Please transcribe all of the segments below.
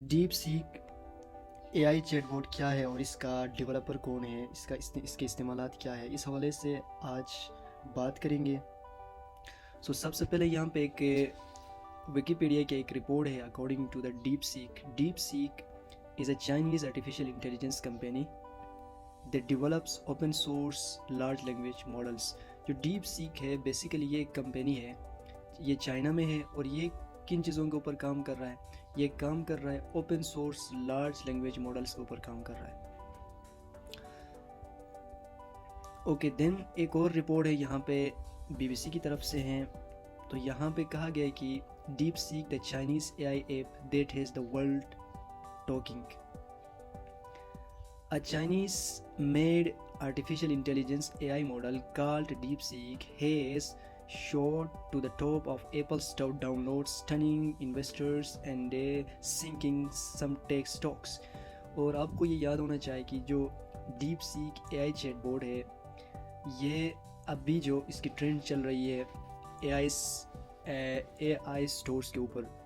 Deep seek AI chatbot क्या है और इसका डेवलपर कौन है, इसके इस्तेमालात क्या है, इस हवाले से आज बात करेंगे। सबसे पहले यहाँ पे एक विकीपीडिया की एक रिपोर्ट है। According to the DeepSeek is a Chinese artificial intelligence company that develops open source large language models. जो डीप सीक है बेसिकली ये एक कंपनी है, ये चाइना में है और ये किन चीज़ों के ऊपर काम कर रहा है, ये काम कर रहा है open source large language models के ऊपर काम कर रहा है। ओके देन एक और रिपोर्ट है यहाँ पे बीबीसी की तरफ से है। तो यहाँ पे कहा गया है कि deep seek the Chinese AI app that has the world talking. A Chinese made artificial intelligence AI model called DeepSeek has shot to the top of Apple's top downloads, stunning investors and sinking some tech stocks। और आपको ये याद होना चाहिए कि जो DeepSeek AI chatbot है, ये अभी जो इसकी ट्रेंड चल रही है AI स्टोर्स के ऊपर,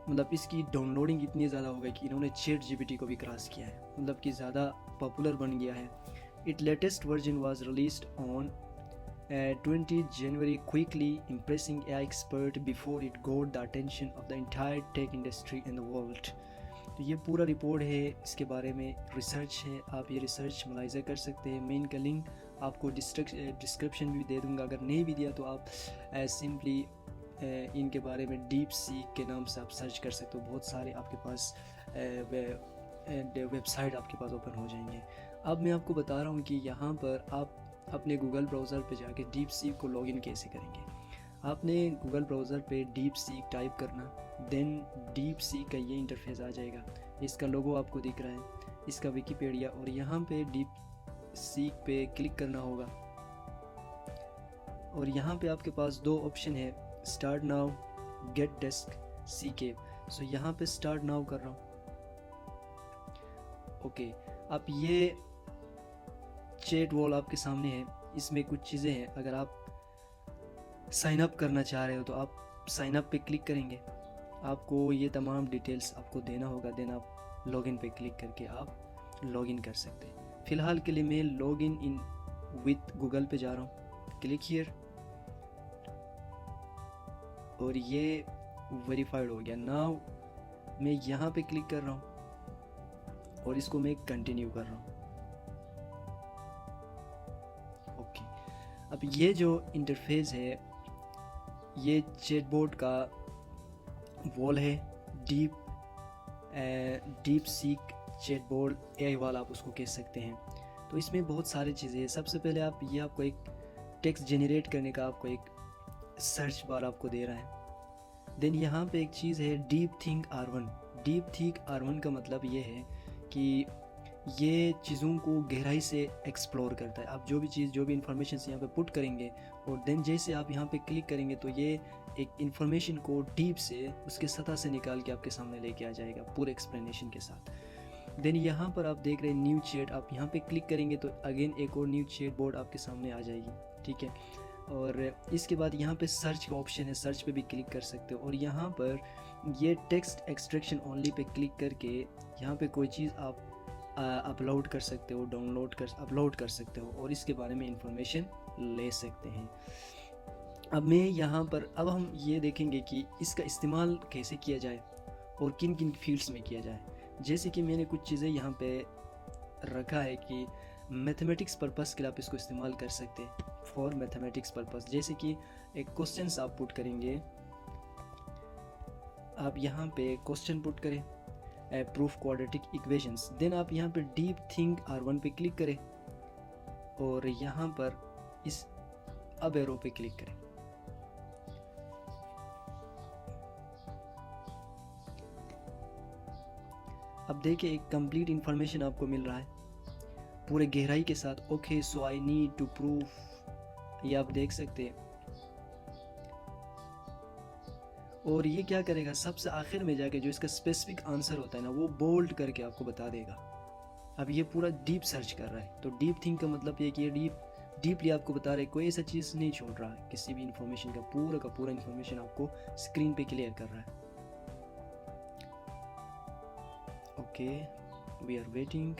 मतलब इसकी डाउनलोडिंग इतनी ज़्यादा हो गई कि इन्होंने ChatGPT को भी क्रॉस किया है, मतलब कि ज़्यादा पॉपुलर बन गया है। It latest version was released on 20 January, quickly impressing AI expert before it got the attention of the entire tech industry in the world. तो ये पूरा रिपोर्ट है, इसके बारे में रिसर्च है, आप ये रिसर्च मुलाहिजा कर सकते हैं। मैं इनका लिंक आपको डिस्क्रिप्शन में भी दे दूँगा, अगर नहीं भी दिया तो आप सिंपली इनके बारे में डीप सीक के नाम से आप सर्च कर सकते हो। बहुत सारे आपके पास वेबसाइट आपके पास ओपन हो जाएंगे। अब मैं आपको बता रहा हूँ कि यहाँ पर आप अपने गूगल ब्राउज़र पे जाके डीप सीक को लॉगिन कैसे करेंगे। आपने गूगल ब्राउज़र पे डीप सीक टाइप करना, देन डीप सीक का ये इंटरफेस आ जाएगा। इसका लोगो आपको दिख रहा है, इसका विकीपीडिया, और यहाँ पे डीप सीक पे क्लिक करना होगा। और यहाँ पे आपके पास दो ऑप्शन है, स्टार्ट नाउ, गेट डेस्क, सीके। सो यहाँ पे स्टार्ट नाउ कर रहा हूँ। ओके अब ये चैट वॉल आपके सामने है, इसमें कुछ चीज़ें हैं। अगर आप साइन अप करना चाह रहे हो तो आप साइन अप पे क्लिक करेंगे, आपको ये तमाम डिटेल्स आपको देना होगा, देन आप लॉगिन पे क्लिक करके आप लॉगिन कर सकते हैं। फ़िलहाल के लिए मैं लॉगिन इन विथ गूगल पे जा रहा हूँ, क्लिक हियर, और ये वेरीफाइड हो गया। नाउ मैं यहाँ पे क्लिक कर रहा हूँ और इसको मैं कंटिन्यू कर रहा हूँ। ओके अब ये जो इंटरफेस है, ये चैटबॉट का वॉल है, डीप सीक चैटबॉट एआई वाला आप उसको कह सकते हैं। तो इसमें बहुत सारी चीज़ें हैं। सबसे पहले आपको एक टेक्स्ट जनरेट करने का आपको एक सर्च बार आपको दे रहा है। देन यहाँ पे एक चीज़ है deep think R1। Deep think R1 का मतलब ये है कि ये चीज़ों को गहराई से एक्सप्लोर करता है। आप जो भी इंफॉर्मेशन यहाँ पे पुट करेंगे और देन जैसे आप यहाँ पे क्लिक करेंगे तो ये एक इंफॉर्मेशन को डीप से उसके सतह से निकाल के आपके सामने लेके आ जाएगा पूरे एक्सप्लेनेशन के साथ। देन यहाँ पर आप देख रहे हैं न्यू चैट, आप यहाँ पे क्लिक करेंगे तो अगेन एक और न्यू चैट बोर्ड आपके सामने आ जाएगी, ठीक है। और इसके बाद यहाँ पे सर्च का ऑप्शन है, सर्च पे भी क्लिक कर सकते हो। और यहाँ पर ये text extraction only pay click करके यहाँ पे कोई चीज़ आप अपलोड कर सकते हो, अपलोड कर सकते हो और इसके बारे में इंफॉर्मेशन ले सकते हैं। अब मैं यहाँ पर अब हम ये देखेंगे कि इसका इस्तेमाल कैसे किया जाए और किन किन फील्ड्स में किया जाए। जैसे कि मैंने कुछ चीज़ें यहाँ पे रखा है कि मैथमेटिक्स पर्पस के लिए आप इसको इस्तेमाल कर सकते हैं, फॉर मैथमेटिक्स पर्पस। जैसे कि एक क्वेश्चन आप पुट करेंगे, आप यहाँ पे क्वेश्चन पुट करें प्रूफ क्वाड्रेटिक इक्वेशंस, देन आप यहाँ पे डीप थिंक R1 पे क्लिक करें और यहाँ पर इस अब एरो पे क्लिक करें। अब देखिए एक कंप्लीट इंफॉर्मेशन आपको मिल रहा है पूरे गहराई के साथ। Okay so I need to proof, ये आप देख सकते हैं। और ये क्या करेगा, सबसे आखिर में जाके जो इसका स्पेसिफिक आंसर होता है ना, वो बोल्ड करके आपको बता देगा। अब ये पूरा डीप सर्च कर रहा है, तो डीप थिंक का मतलब ये कि ये डीपली आपको बता रहा है, कोई ऐसा चीज़ नहीं छोड़ रहा है, किसी भी इंफॉर्मेशन का पूरा इंफॉर्मेशन आपको स्क्रीन पे क्लियर कर रहा है। Okay, we are waiting.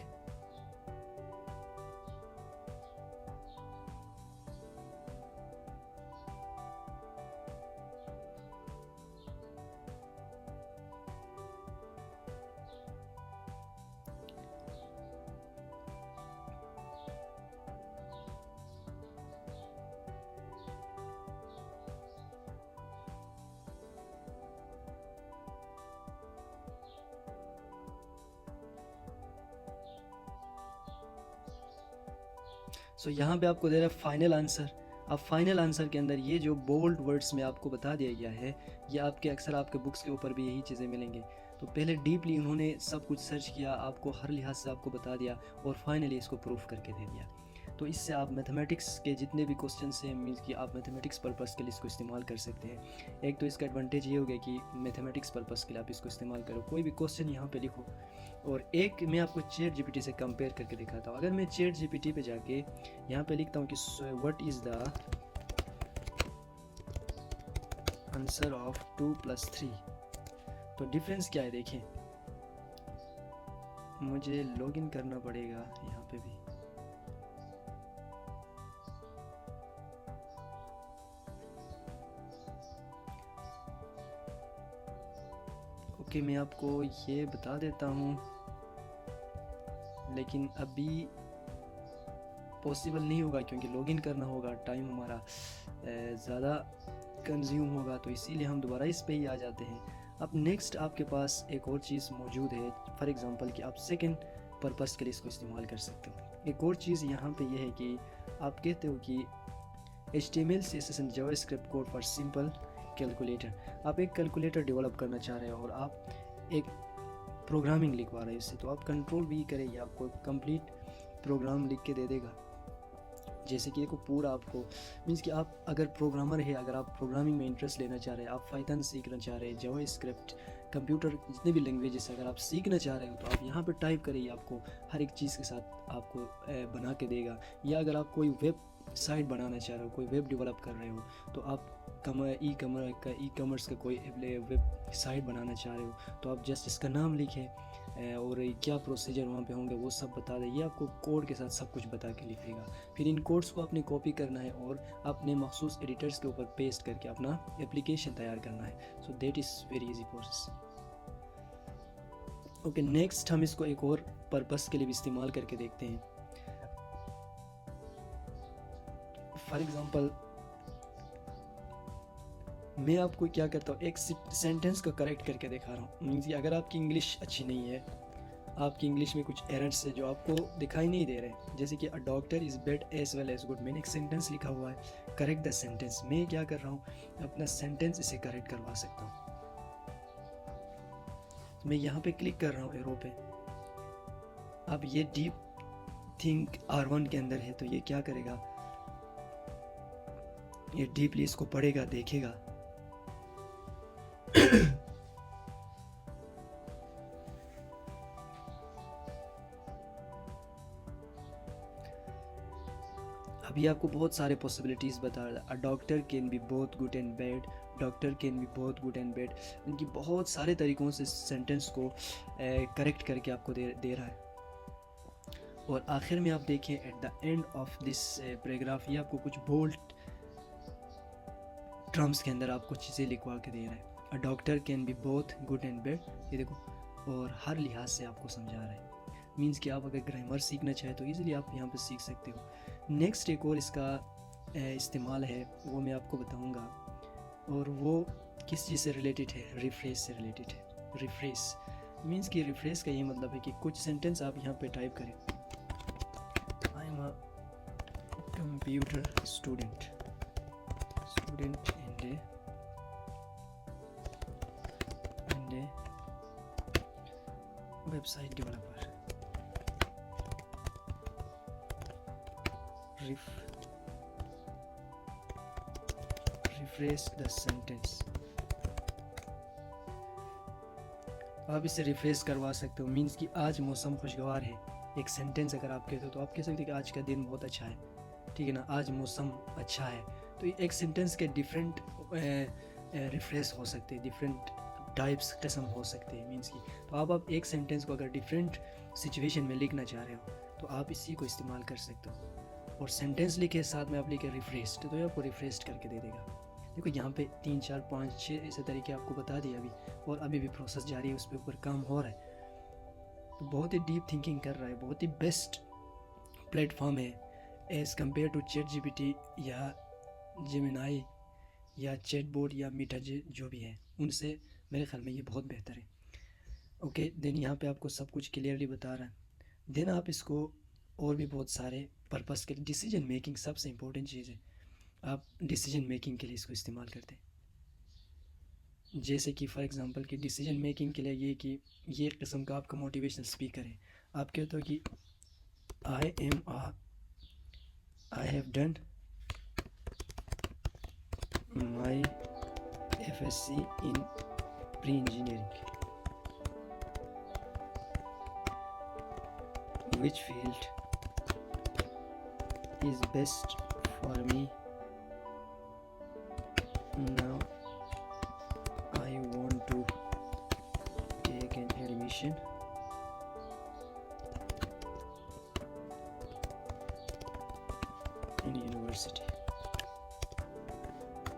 So यहाँ पे आपको दे रहा है फाइनल आंसर। अब फाइनल आंसर के अंदर ये जो बोल्ड वर्ड्स में आपको बता दिया गया है, ये आपके अक्सर आपके बुक्स के ऊपर भी यही चीज़ें मिलेंगे। तो पहले डीपली उन्होंने सब कुछ सर्च किया, आपको हर लिहाज से आपको बता दिया और फाइनली इसको प्रूफ करके दे दिया। तो इससे आप मैथमेटिक्स के जितने भी क्वेश्चन हैं, मीन्स कि आप मैथमेटिक्स पर्पस के लिए इसको इस्तेमाल कर सकते हैं। एक तो इसका एडवांटेज ये हो गया कि मैथमेटिक्स पर्पस के लिए आप इसको इस्तेमाल करो, कोई भी क्वेश्चन यहाँ पे लिखो। और एक मैं आपको चैट जीपीटी से कंपेयर करके दिखाता हूँ। अगर मैं चैट जीपीटी पे जाके यहाँ पे लिखता हूँ कि what is the answer of 2 + 3, तो डिफरेंस क्या है देखें। मुझे लॉगिन करना पड़ेगा यहाँ पे भी। ओके, मैं आपको ये बता देता हूँ, लेकिन अभी पॉसिबल नहीं होगा क्योंकि लॉगिन करना होगा, टाइम हमारा ज़्यादा कंज्यूम होगा, तो इसीलिए हम दोबारा इस पे ही आ जाते हैं। अब नेक्स्ट आपके पास एक और चीज़ मौजूद है, फॉर एग्ज़ाम्पल कि आप सेकंड पर्पस के लिए इसको इस्तेमाल कर सकते हो। एक और चीज़ यहाँ पे ये है कि आप कहते हो कि HTML CSS and JavaScript code for simple calculator. आप एक कैलकुलेटर डेवलप करना चाह रहे हो और आप एक प्रोग्रामिंग लिखवा रहे हो इससे, तो आप कंट्रोल भी करेंगे, आपको कंप्लीट प्रोग्राम लिख के दे देगा। जैसे कि देखो पूरा आपको मीन्स कि आप अगर प्रोग्रामर है, अगर आप प्रोग्रामिंग में इंटरेस्ट लेना चाह रहे हैं, आप पाइथन सीखना चाह रहे हैं, जावास्क्रिप्ट, कंप्यूटर जितने भी लैंग्वेजेस अगर आप सीखना चाह रहे हो, तो आप यहाँ पर टाइप करिए, आपको हर एक चीज़ के साथ आपको बना के देगा। या अगर आप कोई वेब साइट बनाना चाह रहे हो, कोई वेब डेवलप कर रहे हो, तो आप ई कॉमर्स का कोई वेब साइट बनाना चाह रहे हो, तो आप जस्ट इसका नाम लिखें और क्या प्रोसीजर वहाँ पे होंगे वो सब बता दें। ये आपको कोड के साथ सब कुछ बता के लिखेगा। फिर इन कोड्स को आपने कॉपी करना है और अपने मखसूस एडिटर्स के ऊपर पेस्ट करके अपना एप्लीकेशन तैयार करना है। So that is very easy process. Okay, next हम इसको एक और पर्पस के लिए भी इस्तेमाल करके देखते हैं। फॉर एग्ज़ाम्पल मैं आपको क्या करता हूँ, एक सेंटेंस को करेक्ट करके दिखा रहा हूँ। मीन्स अगर आपकी इंग्लिश अच्छी नहीं है, आपकी इंग्लिश में कुछ एरर्स है जो आपको दिखाई नहीं दे रहे, जैसे कि a doctor is bad as well as good, मैंने एक सेंटेंस लिखा हुआ है, करेक्ट द सेंटेंस। मैं क्या कर रहा हूँ, अपना सेंटेंस इसे करेक्ट करवा सकता हूँ। मैं यहाँ पे क्लिक कर रहा हूँ एरो पे। अब ये डीप थिंक R1 के अंदर है, तो ये क्या करेगा, ये डीपली इसको पढ़ेगा, देखेगा। अभी आपको बहुत सारे पॉसिबिलिटीज़ बता रहा है। A doctor can be both good and bad, doctor can be both good and bad. उनकी बहुत सारे तरीक़ों से सेंटेंस को करेक्ट करके आपको दे रहा है। और आखिर में आप देखें at the end of this paragraph, ये आपको कुछ बोल्ड टर्म्स के अंदर आपको चीज़ें लिखवा के दे रहा है। A doctor can be both good and bad, ये देखो, और हर लिहाज से आपको समझा रहा है। मीन्स कि आप अगर ग्रामर सीखना चाहें तो ईज़िली आप यहाँ पे सीख सकते हो। नेक्स्ट एक और इसका इस्तेमाल है, वो मैं आपको बताऊँगा, और वो किस चीज़ से रिलेटेड है, रिफ्रेश से रिलेटेड है। रिफ्रेश मीन्स कि रिफ्रेश का ये मतलब है कि कुछ सेंटेंस आप यहाँ पे टाइप करें, I am a computer student and A website developer. Refresh the sentence. आप इसे रिफ्रेश करवा सकते हो। मीन्स कि आज मौसम खुशगवार है, एक सेंटेंस अगर आप कहते हो तो आप कह सकते हो कि आज का दिन बहुत अच्छा है, ठीक है ना, आज मौसम अच्छा है। तो एक सेंटेंस के डिफरेंट रिफ्रेश हो सकते हैं, डिफरेंट टाइप्स किस्म हो सकते हैं मीन्स की। तो आप एक सेंटेंस को अगर डिफरेंट सिचुएशन में लिखना चाह रहे हो तो आप इसी को इस्तेमाल कर सकते हो। और सेंटेंस लिखे साथ में आप लिखे रिफ्रेस्ड, तो ये आपको रिफ्रेस्ड करके दे देगा। देखो यहाँ पे 3 4 5 6 ऐसे तरीके आपको बता दिए अभी, और अभी भी प्रोसेस जारी है, उस पर ऊपर काम हो रहा है। तो बहुत ही डीप थिंकिंग कर रहा है, बहुत ही बेस्ट प्लेटफॉर्म है एज़ कम्पेयर टू ChatGPT या जेमिनाई या चैटबॉट या मीटा जो भी है उनसे मेरे ख्याल में ये बहुत बेहतर है। ओके देन यहाँ पे आपको सब कुछ क्लियरली बता रहा है। देन आप इसको और भी बहुत सारे पर्पस के डिसीजन मेकिंग सबसे इम्पोर्टेंट चीज़ है, आप डिसीजन मेकिंग के लिए इसको इस्तेमाल करते हैं। जैसे कि फॉर एग्जांपल कि डिसीजन मेकिंग के लिए ये कि ये किस्म का आपका मोटिवेशनल स्पीकर है, आप कहते हो कि I have done my FSC in pre-engineering. Which field is best for me? Now I want to take an admission in university.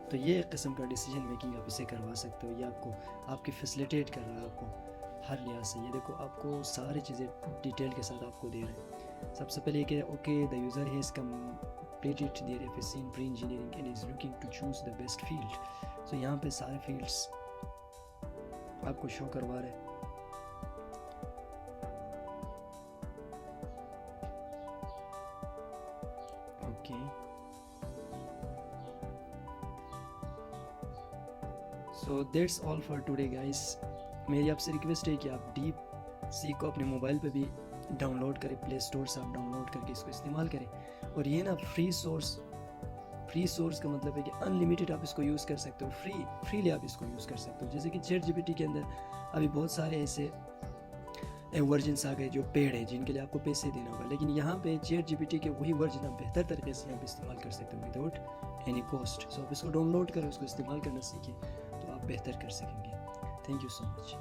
तो ये एक किस्म का डिसीजन मेकिंग आप इसे करवा सकते हो। ये आपको आपकी फैसिलिटेट कर रहा है आपको हर लिहाज से। ये देखो आपको सारी चीज़ें डिटेल के साथ आपको दे रहे हैं। सबसे पहले ये okay the user has completed their FSC in pre-engineering and is looking to choose the best field. सो यहाँ पे सारे फील्ड्स आपको शो करवा रहे हैं। Okay so that's all for today guys. मेरी आपसे रिक्वेस्ट है कि आप डीप सी को अपने मोबाइल पे भी डाउनलोड करें, प्ले स्टोर से आप डाउनलोड करके इसको इस्तेमाल करें। और ये ना फ्री सोर्स का मतलब है कि अनलिमिटेड आप इसको यूज़ कर सकते हो, फ्रीली आप इसको यूज़ कर सकते हो। जैसे कि ChatGPT के अंदर अभी बहुत सारे ऐसे वर्जन्स आ गए जो पेड है, जिनके लिए आपको पैसे देना होगा, लेकिन यहाँ पे ChatGPT के वही वर्जन आप बेहतर तरीके से यहाँ पे इस्तेमाल कर सकते हो विदाउट एनी कॉस्ट। सो आप इसको डाउनलोड करें, उसको इस्तेमाल करना सीखें तो आप बेहतर कर सकेंगे। Thank you so much.